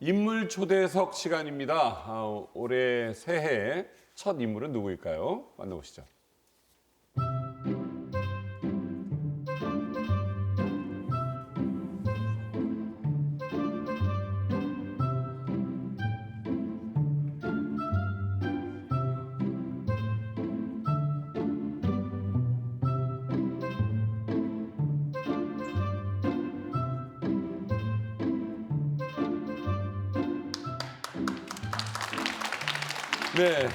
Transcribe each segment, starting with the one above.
인물 초대석 시간입니다. 올해 새해 첫 인물은 누구일까요? 만나보시죠. 네,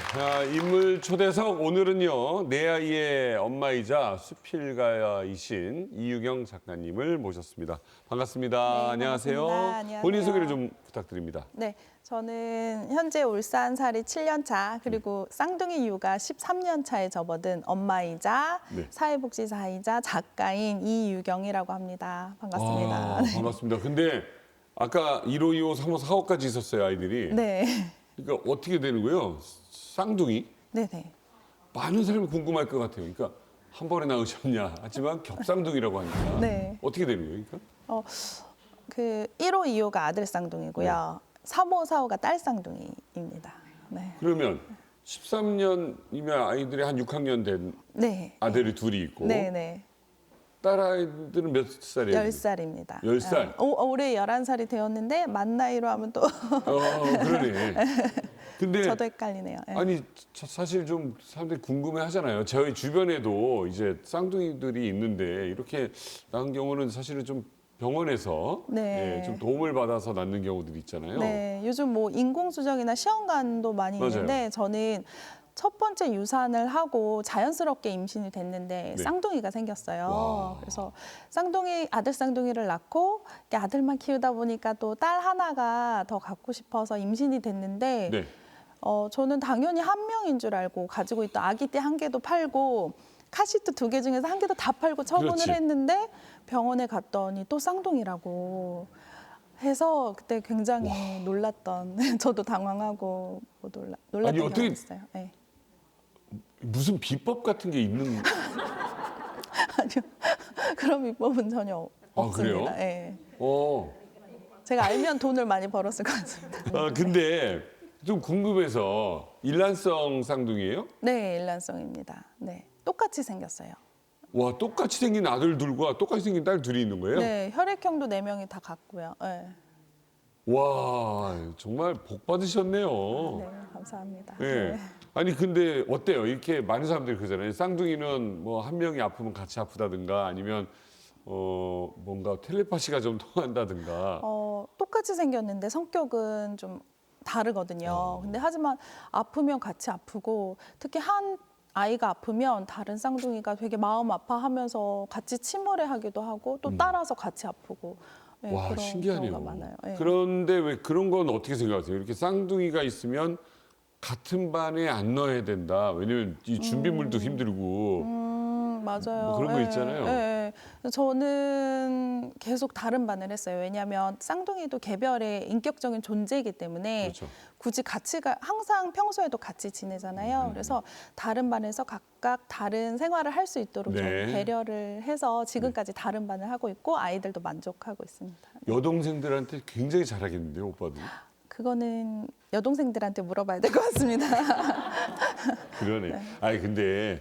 인물 초대석 오늘은요, 내 아이의 엄마이자 수필가이신 이유경 작가님을 모셨습니다. 반갑습니다. 네, 안녕하세요. 반갑습니다. 안녕하세요. 본인 소개를 좀 부탁드립니다. 네, 저는 현재 울산살이 7년 차, 그리고 쌍둥이 육아 13년 차에 접어든 엄마이자 네. 사회복지사이자 작가인 이유경이라고 합니다. 반갑습니다. 반갑습니다. 근데 아까 1호, 2호, 3호, 4호까지 있었어요, 아이들이. 네. 그러니까 어떻게 되는 거예요? 쌍둥이? 네네. 많은 사람이 궁금할 것 같아요. 그러니까 한 번에 낳으셨냐? 하지만 겹쌍둥이라고 하니까. 네. 어떻게 되는 거예요? 그러니까? 그 1호, 2호가 아들 쌍둥이고요. 3호, 4호가 딸 쌍둥이입니다. 네. 그러면 13년이면 아이들이 한 6학년 된 네. 아들이 둘이 있고 네네. 딸 아이들은 몇 살이에요? 10살입니다. 10살? 올해 11살이 되었는데 만 나이로 하면 또 그러네. 근데 저도 헷갈리네요. 네. 아니 사실 좀 사람들이 궁금해 하잖아요. 저희 주변에도 이제 쌍둥이들이 있는데 이렇게 낳은 경우는 사실은 좀 병원에서 네. 좀 도움을 받아서 낳는 경우들이 있잖아요. 네, 요즘 뭐 인공수정이나 시험관도 많이 맞아요. 있는데 저는 첫 번째 유산을 하고 자연스럽게 임신이 됐는데 네. 쌍둥이가 생겼어요. 와. 그래서 아들 쌍둥이를 낳고 이렇게 아들만 키우다 보니까 또 딸 하나가 더 갖고 싶어서 임신이 됐는데 네. 저는 당연히 한 명인 줄 알고 가지고 있던 아기 때 한 개도 팔고 카시트 2개 중에서 한 개도 다 팔고 처분을 그렇지. 했는데 병원에 갔더니 또 쌍둥이라고 해서 그때 굉장히 놀랐던 저도 당황하고 뭐 놀랐던 아니, 어떻게- 경험이 있어요. 네. 무슨 비법 같은 게 있는? 아니요. 그런 비법은 전혀 없습니다. 그래요? 네. 어. 제가 알면 돈을 많이 벌었을 것 같습니다. 근데 좀 궁금해서 일란성 쌍둥이에요? 네, 일란성입니다. 네, 똑같이 생겼어요. 와, 똑같이 생긴 아들 둘과 똑같이 생긴 딸 둘이 있는 거예요? 네, 혈액형도 4명이 다 같고요. 네, 와, 정말 복 받으셨네요. 네 감사합니다. 예. 네. 아니 근데 어때요? 이렇게 많은 사람들이 그러잖아요. 쌍둥이는 뭐 한 명이 아프면 같이 아프다든가 아니면 뭔가 텔레파시가 좀 통한다든가. 똑같이 생겼는데 성격은 좀 다르거든요. 근데 하지만 아프면 같이 아프고 특히 한 아이가 아프면 다른 쌍둥이가 되게 마음 아파하면서 같이 침울해하기도 하고 또 따라서 같이 아프고 네, 와, 그런 신기하네요. 경우가 많아요. 네. 그런데 왜 그런 건 어떻게 생각하세요? 이렇게 쌍둥이가 있으면 같은 반에 안 넣어야 된다. 왜냐면 이 준비물도 힘들고. 맞아요. 뭐 그런 거 예, 있잖아요. 예, 예. 저는 계속 다른 반을 했어요. 왜냐하면 쌍둥이도 개별의 인격적인 존재이기 때문에 그렇죠. 굳이 항상 평소에도 같이 지내잖아요. 그래서 다른 반에서 각각 다른 생활을 할 수 있도록 좀 네. 배려를 해서 지금까지 다른 반을 하고 있고 아이들도 만족하고 있습니다. 여동생들한테 굉장히 잘하겠는데요, 오빠들. 그거는 여동생들한테 물어봐야 될 것 같습니다. 그러네. 아니 근데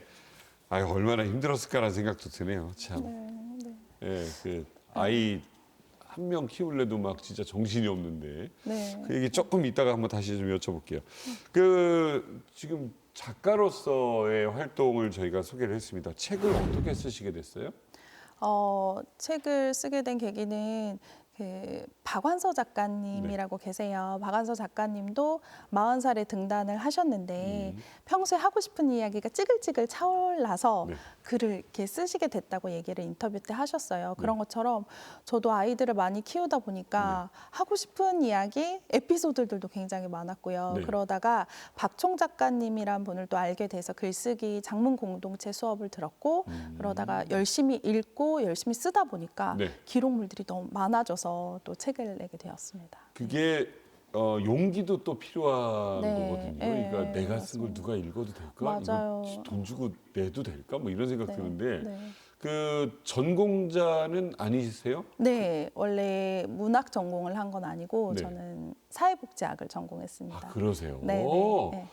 얼마나 힘들었을까라는 생각도 드네요. 참. 예, 그 아이 한 명 키우려도 막 진짜 정신이 없는데. 네. 그 얘기 조금 이따가 한번 다시 좀 여쭤볼게요. 그 지금 작가로서의 활동을 저희가 소개를 했습니다. 책을 어떻게 쓰시게 됐어요? 책을 쓰게 된 계기는 그 박완서 작가님이라고 계세요. 박완서 작가님도 40살에 등단을 하셨는데 평소에 하고 싶은 이야기가 찌글찌글 차올라서 네. 글을 이렇게 쓰시게 됐다고 얘기를 인터뷰 때 하셨어요. 그런 것처럼 저도 아이들을 많이 키우다 보니까 하고 싶은 이야기, 에피소드들도 굉장히 많았고요. 네. 그러다가 박총 작가님이란 분을 또 알게 돼서 글쓰기 장문 공동체 수업을 들었고 그러다가 열심히 읽고 열심히 쓰다 보니까 네. 기록물들이 너무 많아져서 또 책을 내게 되었습니다. 그게 용기도 또 필요한 네. 거거든요. 네, 그러니까 내가 쓴 걸 맞습니다. 누가 읽어도 될까? 맞아요. 이거 돈 주고 내도 될까? 뭐 이런 생각 네. 드는데 네. 그 전공자는 아니세요? 네, 원래 문학 전공을 한 건 아니고 네. 저는 사회복지학을 전공했습니다. 아, 그러세요. 네, 오, 네, 네.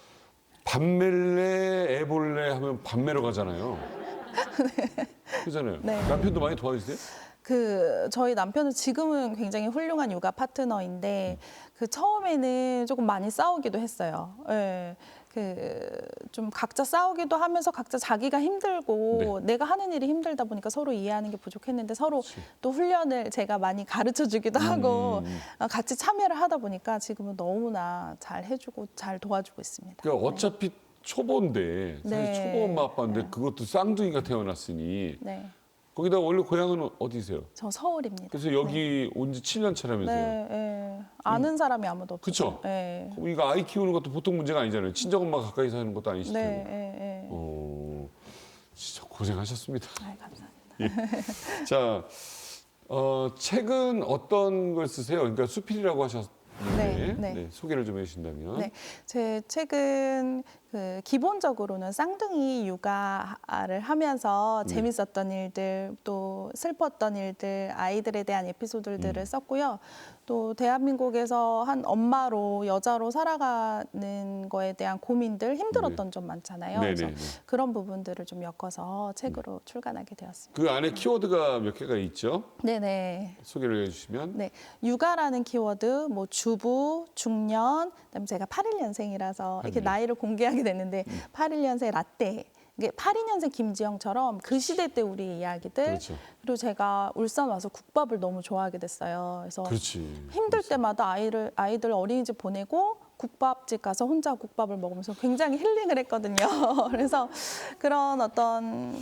밤멜래, 애볼래 하면 밤매러 가잖아요. 그잖아요. 네. 남편도 많이 도와주세요? 그 저희 남편은 지금은 굉장히 훌륭한 육아 파트너인데 그 처음에는 조금 많이 싸우기도 했어요. 예. 그 좀 각자 싸우기도 하면서 각자 자기가 힘들고 내가 하는 일이 힘들다 보니까 서로 이해하는 게 부족했는데 서로 또 훈련을 제가 많이 가르쳐 주기도 하고 같이 참여를 하다 보니까 지금은 너무나 잘 해주고 잘 도와주고 있습니다. 그러니까 어차피 초보인데 사실 네. 초보 엄마 아빠인데 네. 그것도 쌍둥이가 태어났으니 네, 거기다 원래 고향은 어디세요? 저 서울입니다. 그래서 여기 온 지 7년 차라면서요. 네, 예. 아는 사람이 아무도 없죠. 그쵸? 네. 그럼 이거 아이 키우는 것도 보통 문제가 아니잖아요. 친정 엄마가 가까이 사는 것도 아니실 네, 테고. 예, 예. 진짜 고생하셨습니다. 아, 감사합니다. 자, 책은 어떤 걸 쓰세요? 그러니까 수필이라고 하셨는데 네, 네. 네, 소개를 좀 해주신다면. 네, 제 책은 그 기본적으로는 쌍둥이 육아를 하면서 네. 재밌었던 일들, 또 슬펐던 일들, 아이들에 대한 에피소드들을 썼고요. 또 대한민국에서 한 엄마로 여자로 살아가는 거에 대한 고민들, 힘들었던 점 많잖아요. 네, 그래서 네, 네. 그런 부분들을 좀 엮어서 책으로 출간하게 되었습니다. 그 안에 키워드가 몇 개가 있죠? 네, 네. 소개를 해주시면. 네, 육아라는 키워드, 뭐 주부, 중년, 그다음에 제가 81년생이라서 이렇게 81년. 나이를 공개하게 됐는데 81년생 라떼. 이게 82년생 김지영처럼 그 시대 때 우리 이야기들. 그렇죠. 그리고 제가 울산 와서 국밥을 너무 좋아하게 됐어요. 그래서 그렇지. 힘들 때마다 아이들 어린이집 보내고 국밥집 가서 혼자 국밥을 먹으면서 굉장히 힐링을 했거든요. 그래서 그런 어떤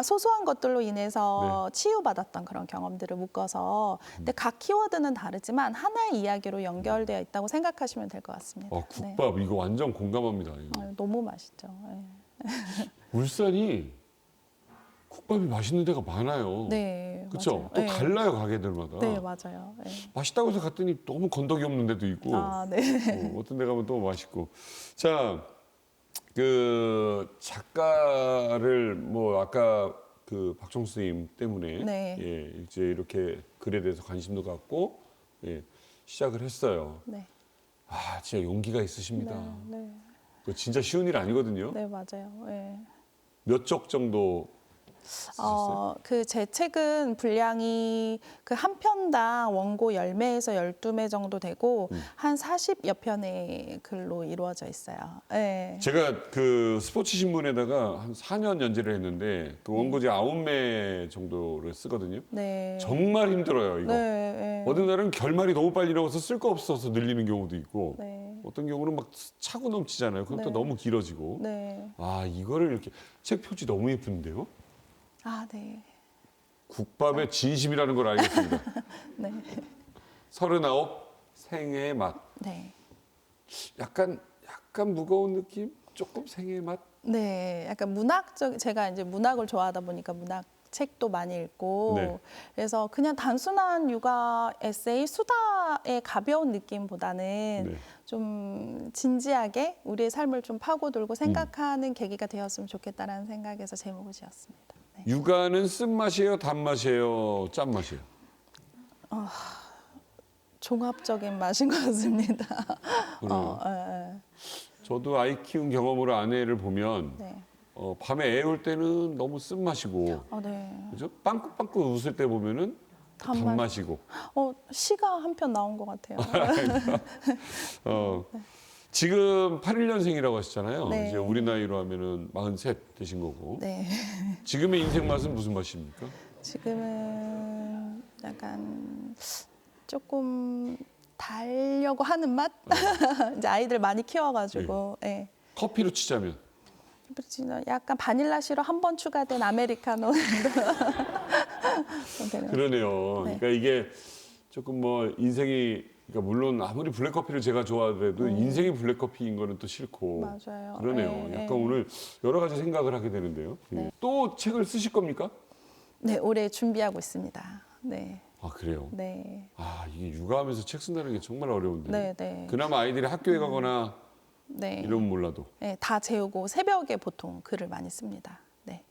소소한 것들로 인해서 치유받았던 그런 경험들을 묶어서 근데 각 키워드는 다르지만 하나의 이야기로 연결되어 있다고 생각하시면 될 것 같습니다. 국밥 이거 완전 공감합니다. 이거. 너무 맛있죠. 네. 울산이 국밥이 맛있는 데가 많아요. 네, 그렇죠. 맞아요. 또 네. 달라요 가게들마다. 네, 맞아요. 네. 맛있다고 해서 갔더니 너무 건더기 없는 데도 있고. 아, 네. 어떤 데 가면 또 맛있고. 자, 그 작가를 뭐 아까 그 박정수 선생님 때문에 네. 예, 이제 이렇게 글에 대해서 관심도 갖고 예, 시작을 했어요. 네. 아, 진짜 용기가 있으십니다. 네. 그거 진짜 쉬운 일 아니거든요. 네, 맞아요. 네. 몇 쪽 정도 쓰셨어요? 그 제 책은 분량이 그 한 편당 원고 10매에서 12매 정도 되고 한 40여 편의 글로 이루어져 있어요. 네. 제가 그 스포츠 신문에다가 한 4년 연재를 했는데 그 원고지 9매 정도를 쓰거든요. 네. 정말 힘들어요, 이거. 네. 어떤 날은 결말이 너무 빨리 나와서 쓸 거 없어서 늘리는 경우도 있고 네. 어떤 경우는 막 차고 넘치잖아요. 그럼 또 네. 너무 길어지고. 네. 아, 이거를 이렇게 책 표지 너무 예쁜데요? 아, 네. 국밥의 진심이라는 걸 알겠습니다. 네. 39 생애의 맛. 네. 약간 무거운 느낌? 조금 생애의 맛? 네. 약간 문학적 제가 이제 문학을 좋아하다 보니까 문학 책도 많이 읽고 네. 그래서 그냥 단순한 육아 에세이 수다의 가벼운 느낌보다는 네. 좀 진지하게 우리의 삶을 좀 파고들고 생각하는 계기가 되었으면 좋겠다라는 생각에서 제목을 지었습니다. 네. 육아는 쓴맛이에요, 단맛이에요, 짠맛이에요? 종합적인 맛인 것 같습니다. 그래요? 예, 예. 저도 아이 키운 경험으로 아내를 보면 네. 밤에 애 올 때는 너무 쓴맛이고 네. 그죠? 빵긋빵긋 웃을 때 보면은 단맛. 단맛이고 시가 한 편 나온 것 같아요. 지금 81년생이라고 하셨잖아요. 네. 이제 우리 나이로 하면은 43 되신 거고. 네. 지금의 인생 맛은 무슨 맛입니까? 지금은 약간 조금 달려고 하는 맛? 이제 아이들 많이 키워가지고, 예. 커피로 치자면 약간 바닐라 시럽 한 번 추가된 아메리카노 정도 되는. 그러네요. 네. 그러니까 이게 조금 뭐 인생이 그러니까 물론 아무리 블랙커피를 제가 좋아하더라도 인생이 블랙커피인 거는 또 싫고 맞아요. 그러네요. 예, 약간 예. 오늘 여러 가지 생각을 하게 되는데요. 네. 또 책을 쓰실 겁니까? 네, 올해 준비하고 있습니다. 네, 아 그래요. 네, 아 이게 육아하면서 책 쓴다는 게 정말 어려운데. 네, 네. 그나마 아이들이 학교에 가거나 네. 이러면 몰라도 네, 다 재우고 새벽에 보통 글을 많이 씁니다. 네.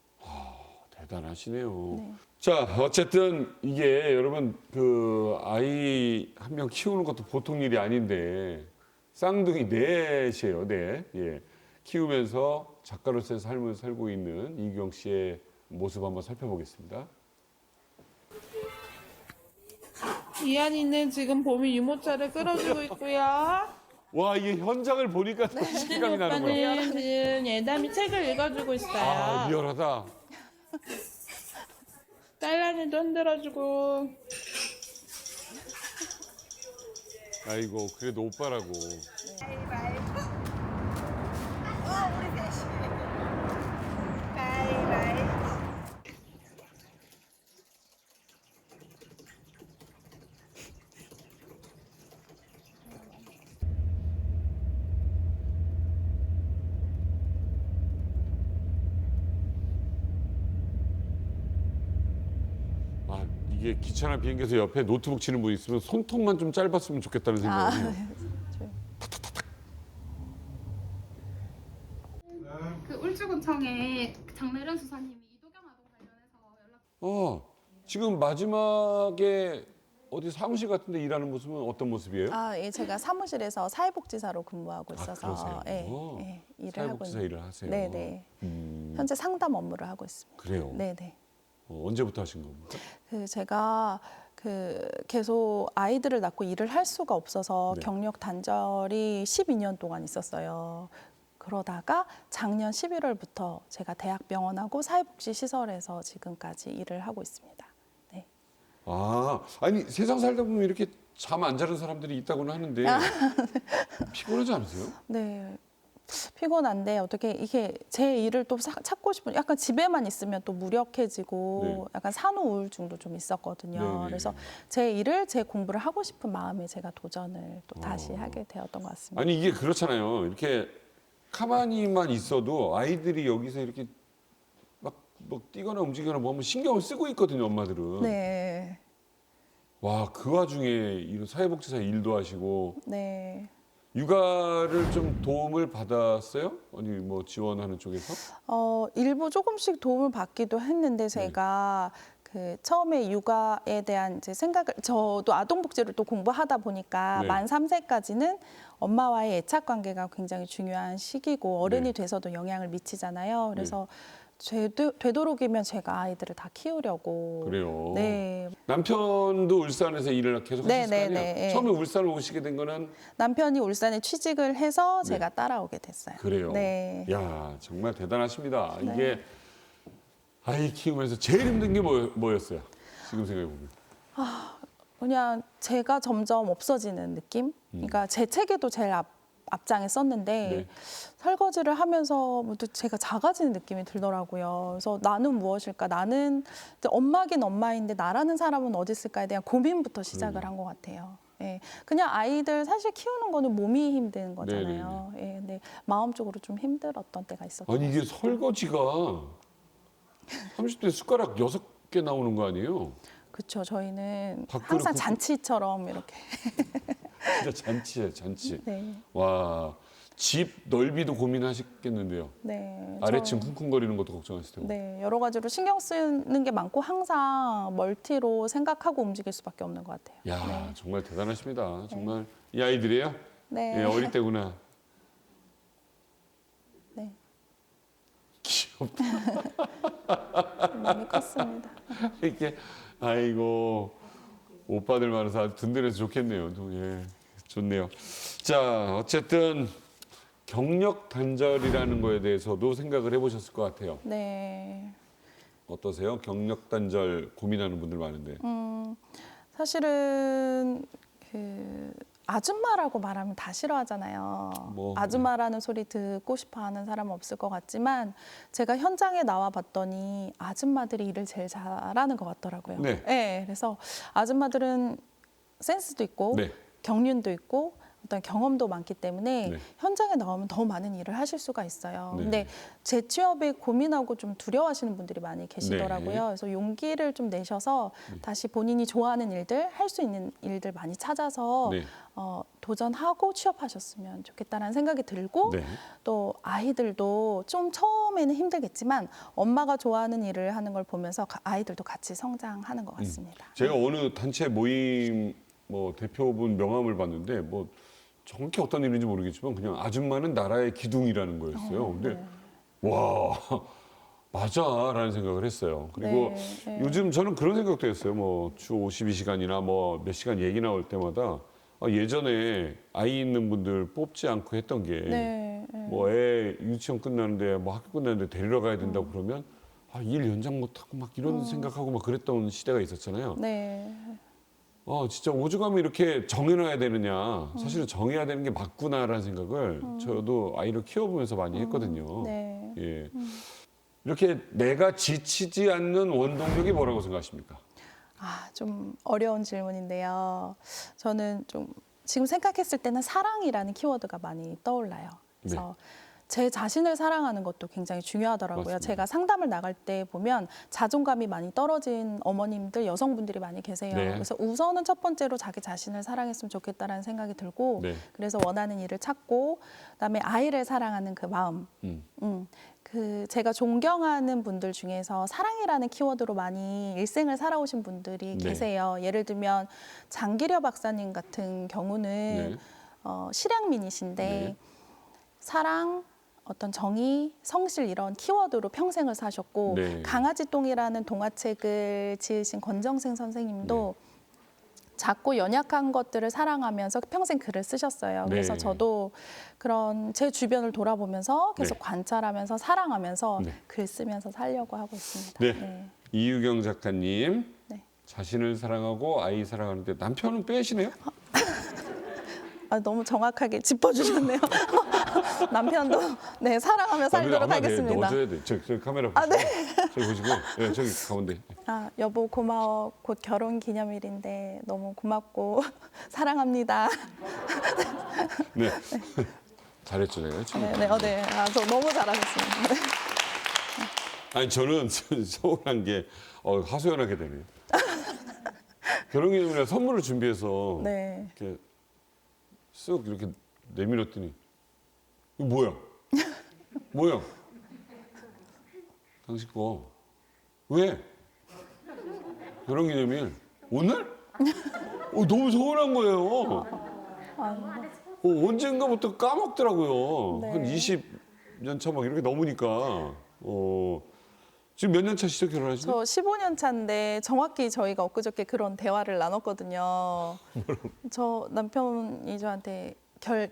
대단하시네요. 네. 자, 어쨌든 이게 여러분 그 아이 한 명 키우는 것도 보통 일이 아닌데 쌍둥이 넷이에요, 네. 예. 키우면서 작가로서의 삶을 살고 있는 이규영 씨의 모습 한번 살펴보겠습니다. 이한이는 지금 봄이 유모차를 끌어주고 있고요. 와, 이게 현장을 보니까 더 신기감이 나는 거야. 오빠는 지금 예담이 책을 읽어주고 있어요. 아, 리얼하다. 딸란이도 흔들어주고. 아이고, 그래도 오빠라고. 아, 이게 기차나 비행기에서 옆에 노트북 치는 분 있으면 손톱만 좀 짧았으면 좋겠다는 생각이 해요. 그 울주군청에 장내련 수사님이 이도경 아동 관련해서 연락. 지금 마지막에 어디 사무실 같은데 일하는 모습은 어떤 모습이에요? 아, 예, 제가 사무실에서 사회복지사로 근무하고 있어서 그러세요? 예, 일을 사회복지사 하고 일을 하세요. 네, 네. 음, 현재 상담 업무를 하고 있습니다. 그래요. 네, 네. 언제부터 하신 겁니까? 제가 계속 아이들을 낳고 일을 할 수가 없어서 네. 경력 단절이 12년 동안 있었어요. 그러다가 작년 11월부터 제가 대학병원하고 사회복지 시설에서 지금까지 일을 하고 있습니다. 네. 아니 세상 살다 보면 이렇게 잠 안 자는 사람들이 있다고는 하는데 피곤하지 않으세요? 네. 피곤한데 어떻게 이게 제 일을 또 찾고 싶은 약간 집에만 있으면 또 무력해지고 네. 약간 산후 우울증도 좀 있었거든요. 네네. 그래서 제 일을 제 공부를 하고 싶은 마음에 제가 도전을 또 다시 하게 되었던 것 같습니다. 아니 이게 그렇잖아요. 이렇게 가만히만 있어도 아이들이 여기서 이렇게 막 뛰거나 움직이거나 뭐 하면 신경을 쓰고 있거든요, 엄마들은. 네. 와, 그 와중에 이런 사회복지사 일도 하시고 네. 육아를 좀 도움을 받았어요? 아니 뭐 지원하는 쪽에서? 일부 조금씩 도움을 받기도 했는데 제가 처음에 육아에 대한 이제 생각을 저도 아동복지를 또 공부하다 보니까 네. 만 3세까지는 엄마와의 애착 관계가 굉장히 중요한 시기고 어른이 네. 돼서도 영향을 미치잖아요. 그래서 되도록이면 제가 아이들을 다 키우려고. 그래요. 네. 남편도 울산에서 일을 계속 네, 하셨을 거 네, 아니에요? 네, 네. 처음에 울산을 오시게 된 거는 남편이 울산에 취직을 해서 네. 제가 따라오게 됐어요. 그래요. 네. 야, 정말 대단하십니다. 네. 이게 아이 키우면서 제일 힘든 게 뭐였어요? 지금 생각해 보면. 그냥 제가 점점 없어지는 느낌? 그러니까 제 책에도 제일 앞장에 썼는데 네. 설거지를 하면서 또 제가 작아지는 느낌이 들더라고요. 그래서 나는 무엇일까? 나는 이제 엄마긴 엄마인데 나라는 사람은 어디 있을까에 대한 고민부터 시작을 한 것 같아요. 예, 그냥 아이들 사실 키우는 거는 몸이 힘든 거잖아요. 예, 근데 마음적으로 좀 힘들었던 때가 있었던 아니 것 이게 같습니다. 설거지가 30대 숟가락 6개 나오는 거 아니에요? 그렇죠. 저희는 밥그릇 항상 굽고- 잔치처럼 이렇게. 진짜 잔치예요, 잔치. 네, 와, 집 넓이도 고민하셨겠는데요. 네. 아래층 쿵쿵거리는 것도 걱정하실 테고. 네, 여러 가지로 신경 쓰는 게 많고 항상 멀티로 생각하고 움직일 수밖에 없는 것 같아요. 야, 네. 정말 대단하십니다. 정말 이 아이들이에요? 네. 예, 어릴 때구나. 네, 귀엽다. 많이 컸습니다. 이렇게 아이고 오빠들 많아서 아주 든든해서 좋겠네요. 예, 좋네요. 자, 어쨌든 경력 단절이라는 거에 대해서도 생각을 해보셨을 것 같아요. 네, 어떠세요? 경력 단절 고민하는 분들 많은데. 사실은 아줌마라고 말하면 다 싫어하잖아요. 뭐, 아줌마라는 소리 듣고 싶어하는 사람은 없을 것 같지만 제가 현장에 나와 봤더니 아줌마들이 일을 제일 잘하는 것 같더라고요. 네. 그래서 아줌마들은 센스도 있고 네. 경륜도 있고 어떤 경험도 많기 때문에 네. 현장에 나오면 더 많은 일을 하실 수가 있어요. 네. 근데 재취업에 고민하고 좀 두려워하시는 분들이 많이 계시더라고요. 네. 그래서 용기를 좀 내셔서 다시 본인이 좋아하는 일들, 할 수 있는 일들 많이 찾아서 네. 도전하고 취업하셨으면 좋겠다라는 생각이 들고 네. 또 아이들도 좀 처음에는 힘들겠지만 엄마가 좋아하는 일을 하는 걸 보면서 아이들도 같이 성장하는 것 같습니다. 제가 어느 단체 모임 뭐 대표분 명함을 봤는데 뭐 정확히 어떤 일인지 모르겠지만 그냥 아줌마는 나라의 기둥이라는 거였어요. 근데 와 맞아라는 생각을 했어요. 그리고 요즘 저는 그런 생각도 했어요. 뭐 주 52시간이나 뭐 몇 시간 얘기 나올 때마다 예전에 아이 있는 분들 뽑지 않고 했던 게 뭐 애 유치원 끝나는데 뭐 학교 끝나는데 데리러 가야 된다고 그러면 일 연장 못하고 막 이런 생각하고 막 그랬던 시대가 있었잖아요. 네. 진짜 오죽하면 이렇게 정해놔야 되느냐. 사실은 정해야 되는 게 맞구나라는 생각을 저도 아이를 키워보면서 많이 했거든요. 네. 예. 이렇게 내가 지치지 않는 원동력이 뭐라고 생각하십니까? 좀 어려운 질문인데요. 저는 좀 지금 생각했을 때는 사랑이라는 키워드가 많이 떠올라요. 그래서 제 자신을 사랑하는 것도 굉장히 중요하더라고요. 맞습니다. 제가 상담을 나갈 때 보면 자존감이 많이 떨어진 어머님들, 여성분들이 많이 계세요. 네. 그래서 우선은 첫 번째로 자기 자신을 사랑했으면 좋겠다라는 생각이 들고 네. 그래서 원하는 일을 찾고 그다음에 아이를 사랑하는 그 마음. 제가 존경하는 분들 중에서 사랑이라는 키워드로 많이 일생을 살아오신 분들이 네. 계세요. 예를 들면 장기려 박사님 같은 경우는 네. 실향민이신데 네. 사랑, 어떤 정의, 성실 이런 키워드로 평생을 사셨고 네. 강아지똥이라는 동화책을 지으신 권정생 선생님도 작고 연약한 것들을 사랑하면서 평생 글을 쓰셨어요. 그래서 네. 저도 그런 제 주변을 돌아보면서 계속 네. 관찰하면서 사랑하면서 네. 글 쓰면서 살려고 하고 있습니다. 네. 이유경 작가님 네. 자신을 사랑하고 아이 사랑하는데 남편은 빼시네요? 너무 정확하게 짚어주셨네요. 남편도 사랑하며 살도록 하겠습니다. 넣어줘야 돼. 저기 카메라 보시고. 저기 보시고. 네, 저기 가운데. 여보 고마워. 곧 결혼 기념일인데 너무 고맙고 사랑합니다. 네. 잘했죠, 제가. 저 너무 잘하셨습니다. 아니 저는 서운한 게 하소연하게 되네요. 결혼기념일에 선물을 준비해서 네. 이렇게 쓱 이렇게 내밀었더니 이거 뭐야? 뭐야? 당신 거 왜? 결혼기념일 오늘? 너무 서운한 거예요. 언젠가부터 까먹더라고요. 네. 한 20년 차 막 이렇게 넘으니까. 지금 몇 년 차시죠, 결혼하신 지? 저 15년 차인데 정확히 저희가 엊그저께 그런 대화를 나눴거든요. 저 남편이 저한테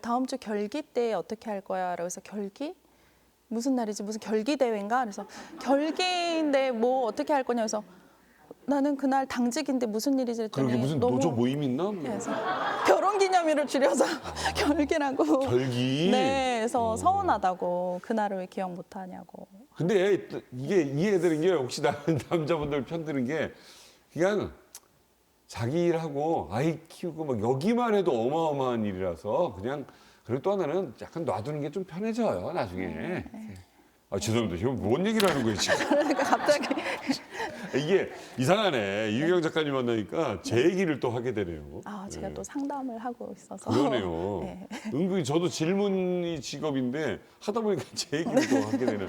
다음 주 결기 때 어떻게 할 거야? 라고 해서 결기? 무슨 날이지? 무슨 결기 대회인가? 그래서 결기인데 뭐 어떻게 할 거냐? 그래서 나는 그날 당직인데 무슨 일이지? 했더니 그러게 무슨 노조 모임 있나? 그래서 결혼기념일을 줄여서 결기라고. 결기? 네, 그래서 서운하다고 그날을 왜 기억 못하냐고. 근데 이게 이해되는 게 혹시 남자분들 편드는 게 그냥 자기 일하고 아이 키우고 막 여기만 해도 어마어마한 일이라서 그냥 그리고 또 하나는 약간 놔두는 게 좀 편해져요 나중에. 죄송합니다. 지금 뭔 얘기를 하는 거예요 지금? 그러니까 갑자기 이게 이상하네. 이유경 작가님 만나니까 제 얘기를 또 하게 되네요. 제가 또 상담을 하고 있어서. 그러네요. 네. 은근히 저도 질문이 직업인데 하다 보니까 제 얘기를 또 하게 되는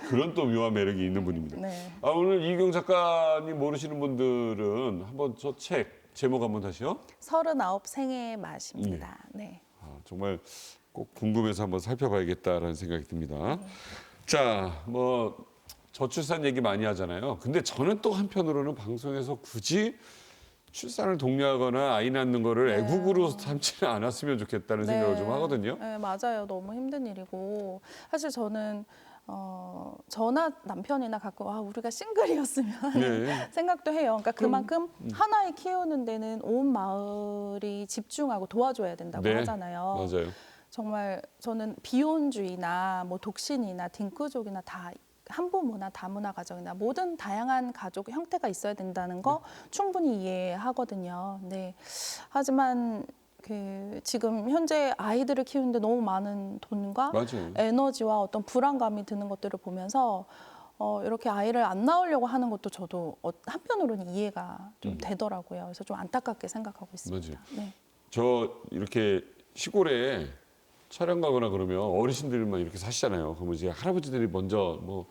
그런 또 묘한 매력이 있는 분입니다. 네. 오늘 이유경 작가님 모르시는 분들은 한번 저 책 제목 한번 다시요. 39 생의 맛입니다. 네. 정말 꼭 궁금해서 한번 살펴봐야겠다라는 생각이 듭니다. 자, 뭐 저출산 얘기 많이 하잖아요. 근데 저는 또 한편으로는 방송에서 굳이 출산을 독려하거나 아이 낳는 거를 애국으로 삼지는 않았으면 좋겠다는 생각을 좀 하거든요. 네, 맞아요. 너무 힘든 일이고 사실 저는 저나 남편이나 가끔 우리가 싱글이었으면 하는 생각도 해요. 그러니까 그만큼 하나에 키우는 데는 온 마을이 집중하고 도와줘야 된다고 하잖아요. 맞아요. 정말 저는 비혼주의나 뭐 독신이나 딩크족이나 다 한부모나 다문화 가정이나 모든 다양한 가족 형태가 있어야 된다는 거 충분히 이해하거든요. 네. 하지만 지금 현재 아이들을 키우는데 너무 많은 돈과 맞아요. 에너지와 어떤 불안감이 드는 것들을 보면서 이렇게 아이를 안 낳으려고 하는 것도 저도 한편으로는 이해가 좀 되더라고요. 그래서 좀 안타깝게 생각하고 있습니다. 맞아요. 네. 저 이렇게 시골에 촬영 가거나 그러면 어르신들만 이렇게 사시잖아요. 그러면 이제 할아버지들이 먼저 뭐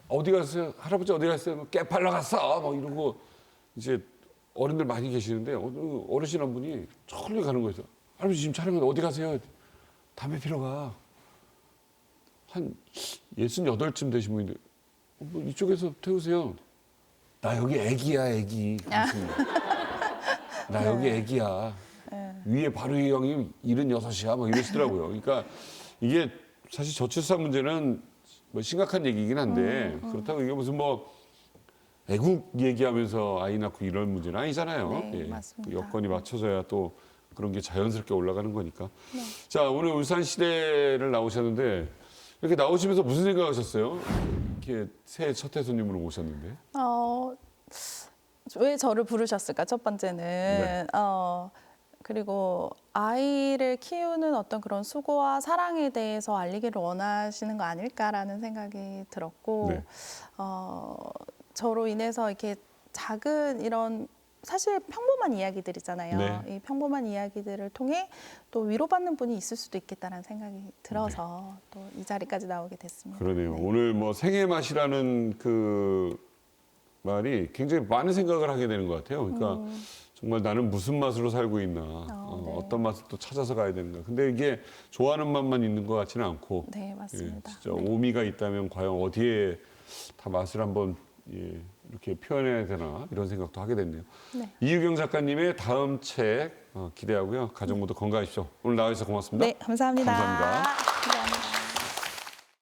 어디 갔어요? 할아버지 어디 갔어요? 깨 팔러 갔어. 뭐 이러고 이제 어른들 많이 계시는데 어르신 한 분이 저리 가는 거예요. 할아버지 지금 촬영하는데 어디 가세요? 담배 피러 가. 한 68쯤 되신 분인데 뭐 이쪽에서 태우세요. 나 여기 애기야 애기. 나 여기 애기야. 위에 바로 이 형이 76이야. 막 이러시더라고요. 그러니까 이게 사실 저출산 문제는 뭐 심각한 얘기긴 한데 그렇다고 이게 무슨 뭐 애국 얘기하면서 아이 낳고 이런 문제는 아니잖아요. 네, 맞습니다. 여건이 맞춰져야 또 그런 게 자연스럽게 올라가는 거니까. 자, 오늘 울산시대를 나오셨는데 이렇게 나오시면서 무슨 생각하셨어요? 이렇게 새해 첫 해손님으로 오셨는데. 왜 저를 부르셨을까? 첫 번째는 네. 그리고 아이를 키우는 어떤 그런 수고와 사랑에 대해서 알리기를 원하시는 거 아닐까라는 생각이 들었고, 네. 저로 인해서 이렇게 작은 이런 사실 평범한 이야기들이잖아요. 네. 이 평범한 이야기들을 통해 또 위로받는 분이 있을 수도 있겠다라는 생각이 들어서 또 이 자리까지 나오게 됐습니다. 그러네요. 네. 오늘 뭐 생애 맛이라는 그 말이 굉장히 많은 생각을 하게 되는 것 같아요. 그러니까 정말 나는 무슨 맛으로 살고 있나, 네. 어떤 맛을 또 찾아서 가야 되는가. 근데 이게 좋아하는 맛만 있는 것 같지는 않고, 네, 맞습니다. 진짜 오미가 있다면 과연 어디에 다 맛을 한번 이렇게 표현해야 되나 이런 생각도 하게 됐네요. 네. 이유경 작가님의 다음 책 기대하고요. 가족 모두 건강하십시오. 오늘 나와주셔서 고맙습니다. 네, 감사합니다. 감사합니다.